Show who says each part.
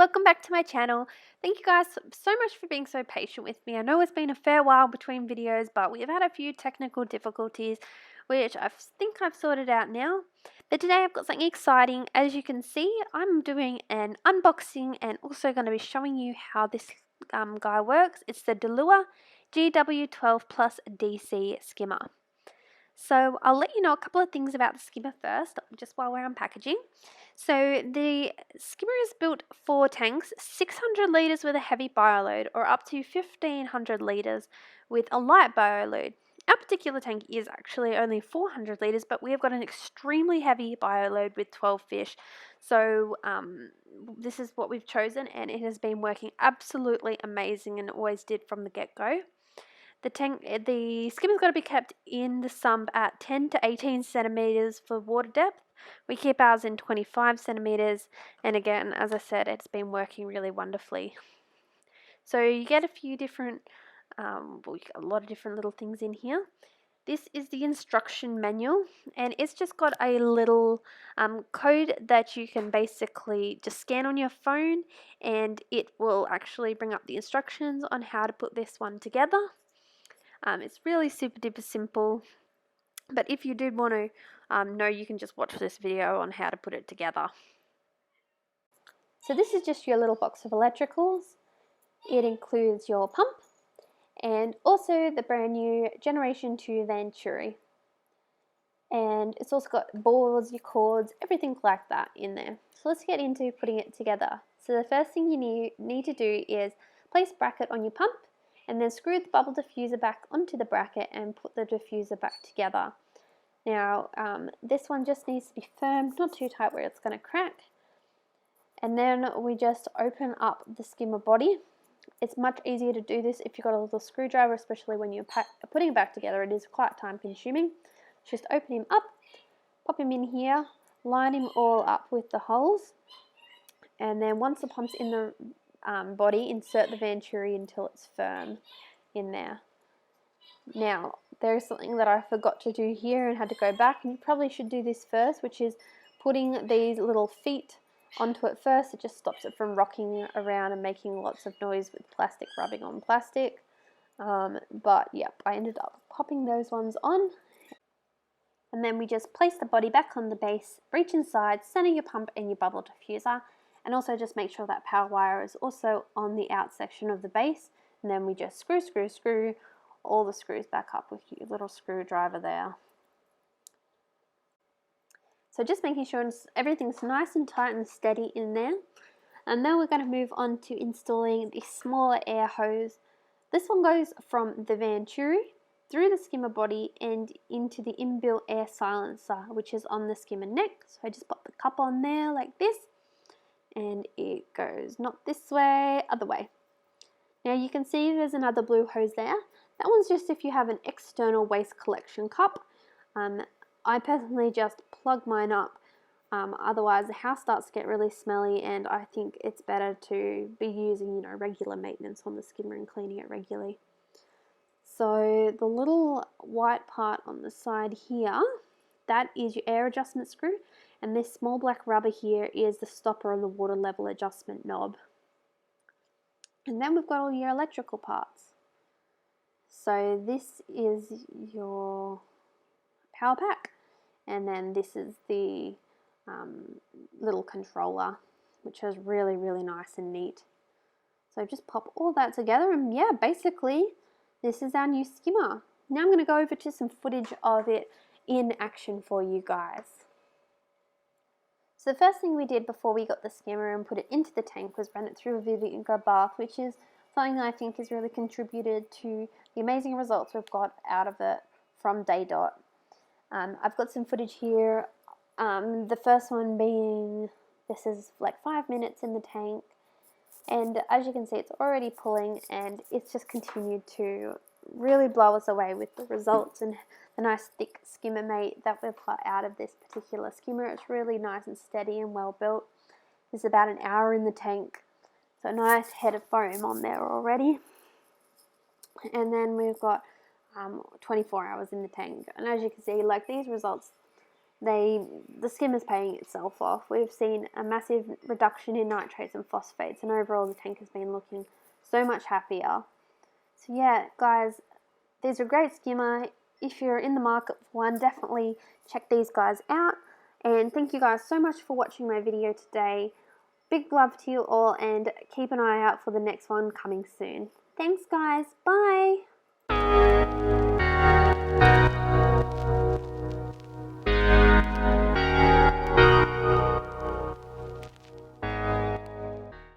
Speaker 1: welcome back to my channel. Thank you guys so much for being so patient with me. I know it's been a fair while between videos, but we've had a few technical difficulties, which I think I've sorted out now. But today I've got something exciting. As you can see, I'm doing an unboxing and also going to be showing you how this guy works. It's the Dalua GW12+DC skimmer. So I'll let you know a couple of things about the skimmer first, just while we're unpackaging. So the skimmer is built for tanks, 600 litres with a heavy bioload or up to 1500 litres with a light bioload. Our particular tank is actually only 400 litres, but we have got an extremely heavy bioload with 12 fish. So this is what we've chosen, and it has been working absolutely amazing, and always did from the get-go. The skimmer's got to be kept in the sump at 10 to 18 centimeters for water depth. We keep ours in 25 centimeters, and again, as I said, it's been working really wonderfully. So you get a few different, a lot of different little things in here. This is the instruction manual, and it's just got a little code that you can basically just scan on your phone, and it will actually bring up the instructions on how to put this one together. It's really super duper simple, but if you did want to know, you can just watch this video on how to put it together. So this is just your little box of electricals. It includes your pump and also the brand new Generation 2 Venturi. And it's also got boards, your cords, everything like that in there. So let's get into putting it together. So the first thing you need to do is place a bracket on your pump, and then screw the bubble diffuser back onto the bracket and put the diffuser back together. Now this one just needs to be firm, not too tight where it's going to crack. And then we just open up the skimmer body. It's much easier to do this if you've got a little screwdriver, especially when you're putting it back together. It is quite time consuming. Just open him up, pop him in here, line him all up with the holes, and then once the pump's in the body, insert the Venturi until it's firm in there. Now, there is something that I forgot to do here and had to go back, and you probably should do this first, which is putting these little feet onto it first. It just stops it from rocking around and making lots of noise with plastic rubbing on plastic. But yep, I ended up popping those ones on. And then we just place the body back on the base, reach inside, center your pump and your bubble diffuser, and also just make sure that power wire is also on the out section of the base. And then we just screw all the screws back up with your little screwdriver there. So just making sure everything's nice and tight and steady in there. And then we're going to move on to installing the smaller air hose. This one goes from the Venturi through the skimmer body and into the inbuilt air silencer, which is on the skimmer neck. So I just pop the cup on there like this, and it goes not this way, other way. Now you can see there's another blue hose there. That one's just if you have an external waste collection cup. I personally just plug mine up, otherwise the house starts to get really smelly, and I think it's better to be using, regular maintenance on the skimmer and cleaning it regularly. So the little white part on the side here, that is your air adjustment screw, and this small black rubber here is the stopper on the water level adjustment knob. And then we've got all your electrical parts. So this is your power pack, and then this is the little controller, which is really, really nice and neat. So just pop all that together, and yeah, basically this is our new skimmer. Now I'm going to go over to some footage of it in action for you guys. So the first thing we did before we got the skimmer and put it into the tank was run it through a vinegar bath, which is something I think has really contributed to the amazing results we've got out of it from day dot. I've got some footage here. The first one being, this is like 5 minutes in the tank, and as you can see, it's already pulling, and it's just continued to really blow us away with the results and the nice thick skimmer mate that we've got out of this particular skimmer. It's really nice and steady and well built. It's about an hour in the tank, so a nice head of foam on there already. And then we've got 24 hours in the tank, and as you can see, like these results, the skimmer's paying itself off. We've seen a massive reduction in nitrates and phosphates, and overall the tank has been looking so much happier. So yeah, guys, these are a great skimmer. If you're in the market for one, definitely check these guys out. And thank you guys so much for watching my video today. Big love to you all, and keep an eye out for the next one coming soon. Thanks guys, bye!